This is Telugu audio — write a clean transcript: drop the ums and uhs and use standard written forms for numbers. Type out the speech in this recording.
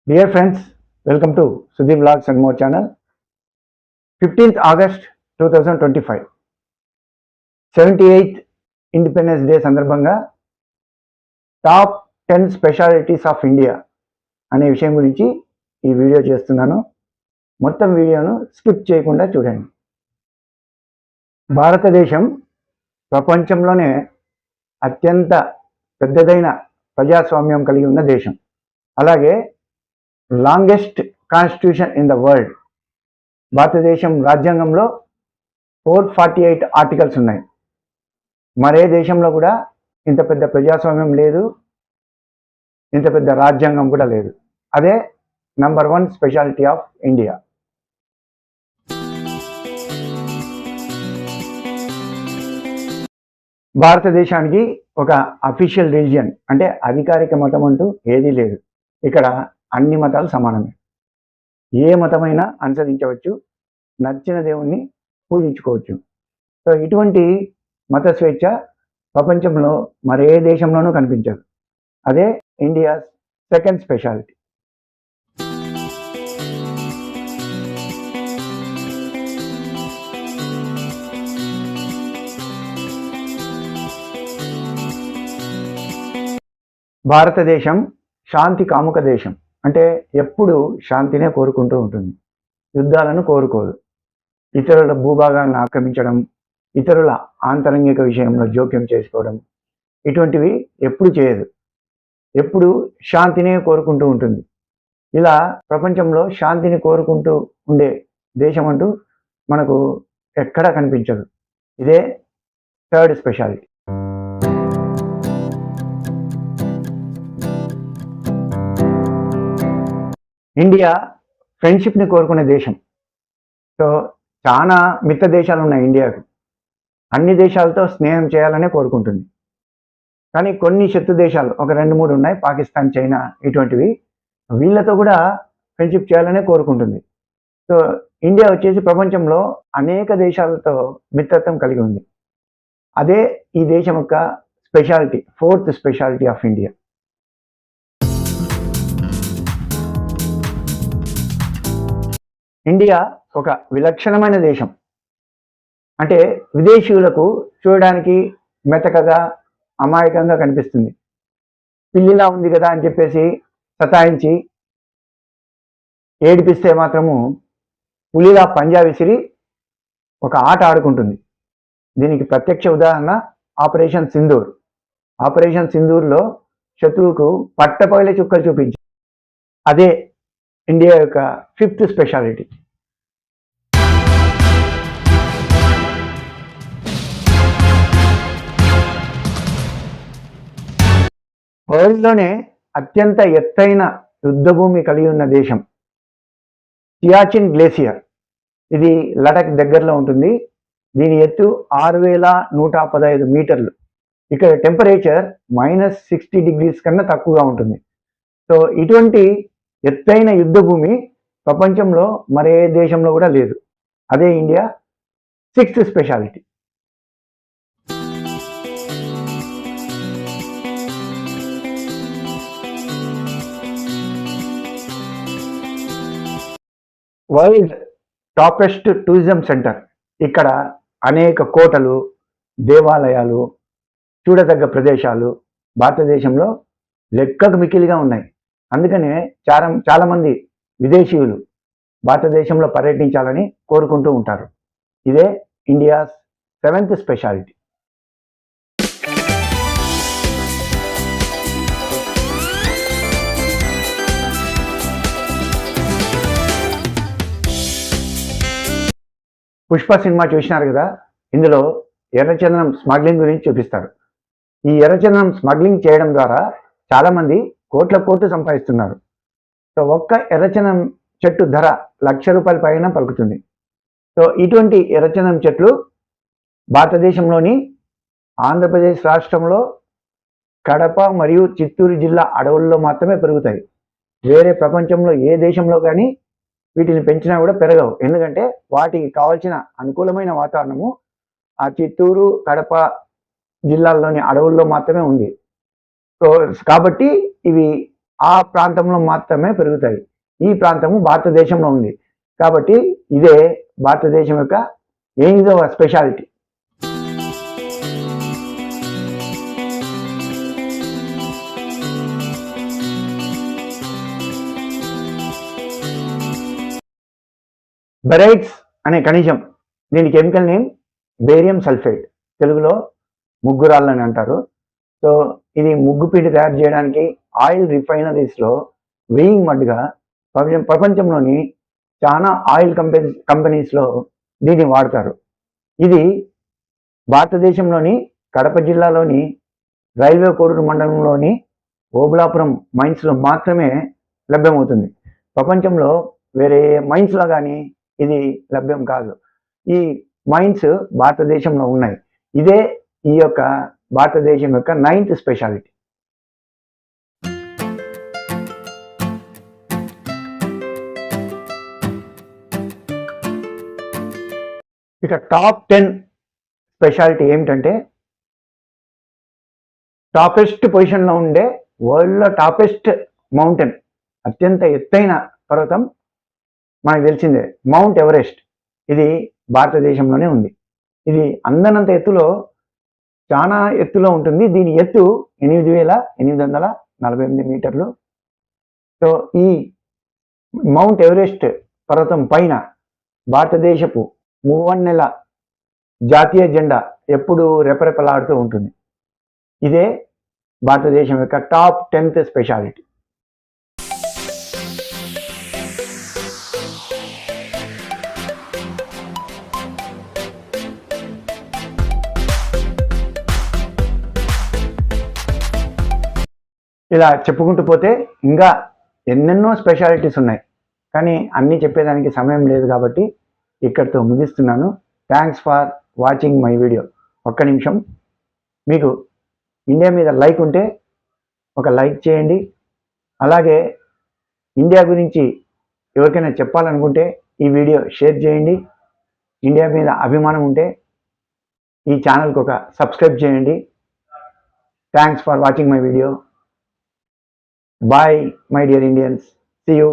Dear friends, welcome to Sudhi Vlogs and More channel. 15th August 2025, 78th Independence Day సందర్భంగా టాప్ 10 స్పెషాలిటీస్ ఆఫ్ ఇండియా అనే విషయం గురించి ఈ వీడియో చేస్తున్నాను. మొత్తం వీడియోను స్కిప్ చేయకుండా చూడండి. భారతదేశం ప్రపంచంలోనే అత్యంత పెద్దదైన ప్రజాస్వామ్యం కలిగి ఉన్న దేశం. అలాగే longest constitution in the world. భారతదేశం రాజ్యాంగంలో 448 ఆర్టికల్స్ ఉన్నాయి. మరే దేశంలో కూడా ఇంత పెద్ద ప్రజాస్వామ్యం లేదు, ఇంత పెద్ద రాజ్యాంగం కూడా లేదు. అదే నంబర్ 1 స్పెషాలిటీ ఆఫ్ ఇండియా. భారతదేశానికి ఒక అఫీషియల్ రిలీజియన్ అంటే అధికారిక మతం అంటూ ఏదీ లేదు. ఇక్కడ అన్ని మతాలు సమానమే. ఏ మతమైనా అనుసరించవచ్చు, నచ్చిన దేవుణ్ణి పూజించుకోవచ్చు. సో ఇటువంటి మత స్వేచ్ఛ ప్రపంచంలో మరే దేశంలోనూ కనిపించదు. అదే ఇండియా సెకండ్ స్పెషాలిటీ. భారతదేశం శాంతి కాముక దేశం. అంటే ఎప్పుడు శాంతినే కోరుకుంటూ ఉంటుంది, యుద్ధాలను కోరుకోదు. ఇతరుల భూభాగాలను ఆక్రమించడం, ఇతరుల ఆంతరంగిక విషయంలో జోక్యం చేసుకోవడం ఇటువంటివి ఎప్పుడు చేయదు. ఎప్పుడు శాంతినే కోరుకుంటూ ఉంటుంది. ఇలా ప్రపంచంలో శాంతిని కోరుకుంటూ ఉండే దేశం అంటూ మనకు ఎక్కడా కనిపించదు. ఇదే థర్డ్ స్పెషాలిటీ. ఇండియా ఫ్రెండ్షిప్ని కోరుకునే దేశం. సో చాలా మిత్ర దేశాలు ఉన్నాయి ఇండియాకు. అన్ని దేశాలతో స్నేహం చేయాలనే కోరుకుంటుంది. కానీ కొన్ని శత్రు దేశాలు ఒక 2-3 ఉన్నాయి, పాకిస్తాన్, చైనా ఇటువంటివి. వీళ్ళతో కూడా ఫ్రెండ్షిప్ చేయాలనే కోరుకుంటుంది. సో ఇండియా వచ్చేసి ప్రపంచంలో అనేక దేశాలతో మిత్రత్వం కలిగి ఉంది. అదే ఈ దేశం యొక్క speciality, fourth speciality of India. India ఒక విలక్షణమైన దేశం. అంటే విదేశీయులకు చూడడానికి మెతకగా, అమాయకంగా కనిపిస్తుంది. పిల్లిలా ఉంది కదా అని చెప్పేసి సతాయించి ఏడిపిస్తే మాత్రము పులిలా పంజా విసిరి ఒక ఆట ఆడుకుంటుంది. దీనికి ప్రత్యక్ష ఉదాహరణ ఆపరేషన్ సింధూర్. ఆపరేషన్ సింధూర్లో శత్రువుకు పట్టపగలే చుక్కలు చూపించి అదే ఇండియా యొక్క ఫిఫ్త్ స్పెషాలిటీ. వరల్డ్లోనే అత్యంత ఎత్తైన యుద్ధభూమి కలిగి ఉన్న దేశం సియాచిన్ గ్లేసియర్. ఇది లడక్ దగ్గరలో ఉంటుంది. దీని ఎత్తు 6115 మీటర్లు. ఇక్కడ టెంపరేచర్ -60 డిగ్రీస్ కన్నా తక్కువగా ఉంటుంది. సో ఇటువంటి ఎత్తైన యుద్ధభూమి ప్రపంచంలో మరే దేశంలో కూడా లేదు. అదే India sixth speciality. World toppest tourism centre. ఇక్కడ అనేక కోటలు, దేవాలయాలు, చూడదగ్గ ప్రదేశాలు భారతదేశంలో లెక్కకు మిక్కిలిగా ఉన్నాయి. అందుకనే చాలామంది విదేశీయులు భారతదేశంలో పర్యటించాలని కోరుకుంటూ ఉంటారు. ఇదే India seventh speciality. Pushpa cinema చూసినారు కదా, ఇందులో ఎర్రచందనం స్మగ్లింగ్ గురించి చూపిస్తారు. ఈ ఎర్రచందనం స్మగ్లింగ్ చేయడం ద్వారా చాలామంది కోట్లు సంపాదిస్తున్నారు. సో ఒక్క ఎర్రచందనం చెట్టు ధర ₹1,00,000 పైన పలుకుతుంది. సో ఇటువంటి ఎర్రచందనం చెట్లు భారతదేశంలోని ఆంధ్రప్రదేశ్ రాష్ట్రంలో కడప మరియు చిత్తూరు జిల్లా అడవుల్లో మాత్రమే పెరుగుతాయి. వేరే ప్రపంచంలో ఏ దేశంలో కానీ వీటిని పెంచినా కూడా పెరగవు. ఎందుకంటే వాటికి కావాల్సిన అనుకూలమైన వాతావరణము ఆ చిత్తూరు, కడప జిల్లాల్లోని అడవుల్లో మాత్రమే ఉంది. సో కాబట్టి ఇవి ఆ ప్రాంతంలో మాత్రమే పెరుగుతాయి. ఈ ప్రాంతము భారతదేశంలో ఉంది కాబట్టి ఇదే భారతదేశం యొక్క 8వ స్పెషాలిటీ. బెరైట్స్ అనే ఖనిజం, దీని కెమికల్ నేమ్ బేరియం సల్ఫేట్, తెలుగులో ముగ్గురాళ్ళు అని అంటారు. సో ఇది ముగ్గు పిండి తయారు చేయడానికి ఆయిల్ రిఫైనరీస్లో వేయింగ్ మడ్గా ప్రపంచంలోని చాలా ఆయిల్ కంపెనీస్లో దీన్ని వాడతారు. ఇది భారతదేశంలోని కడప జిల్లాలోని రైల్వే కోడూరు మండలంలోని ఓబులాపురం మైన్స్లో మాత్రమే లభ్యమవుతుంది. ప్రపంచంలో వేరే మైన్స్లో కానీ ఇది లభ్యం కాదు. ఈ మైన్స్ భారతదేశంలో ఉన్నాయి. ఇదే ఈ యొక్క భారతదేశం యొక్క 9th స్పెషాలిటీ. ఇక టాప్ 10 స్పెషాలిటీ ఏమిటంటే, టాపెస్ట్ పొజిషన్లో ఉండే వరల్డ్లో టాపెస్ట్ మౌంటైన్, అత్యంత ఎత్తైన పర్వతం మనకు తెలిసిందే మౌంట్ ఎవరెస్ట్. ఇది భారతదేశంలోనే ఉంది. ఇది అందనంత ఎత్తులో, చాలా ఎత్తులో ఉంటుంది. దీని ఎత్తు 8,848 మీటర్లు. సో ఈ మౌంట్ ఎవరెస్ట్ పర్వతం పైన భారతదేశపు మూవన్నెల జాతీయ జెండా ఎప్పుడు రెపరెపలాడుతూ ఉంటుంది. ఇదే భారతదేశం యొక్క టాప్ 10th స్పెషాలిటీ. ఇలా చెప్పుకుంటూ పోతే ఇంకా ఎన్నెన్నో స్పెషాలిటీస్ ఉన్నాయి, కానీ అన్నీ చెప్పేదానికి సమయం లేదు కాబట్టి ఇక్కడితో ముగిస్తున్నాను. Thanks for watching my video. ఒక్క నిమిషం, మీకు ఇండియా మీద లైక్ ఉంటే ఒక లైక్ చేయండి. అలాగే ఇండియా గురించి ఎవరికైనా చెప్పాలనుకుంటే ఈ వీడియో షేర్ చేయండి. ఇండియా మీద అభిమానం ఉంటే ఈ ఛానల్కి ఒక సబ్స్క్రైబ్ చేయండి. Thanks for watching my video. Bye, my dear Indians. See you.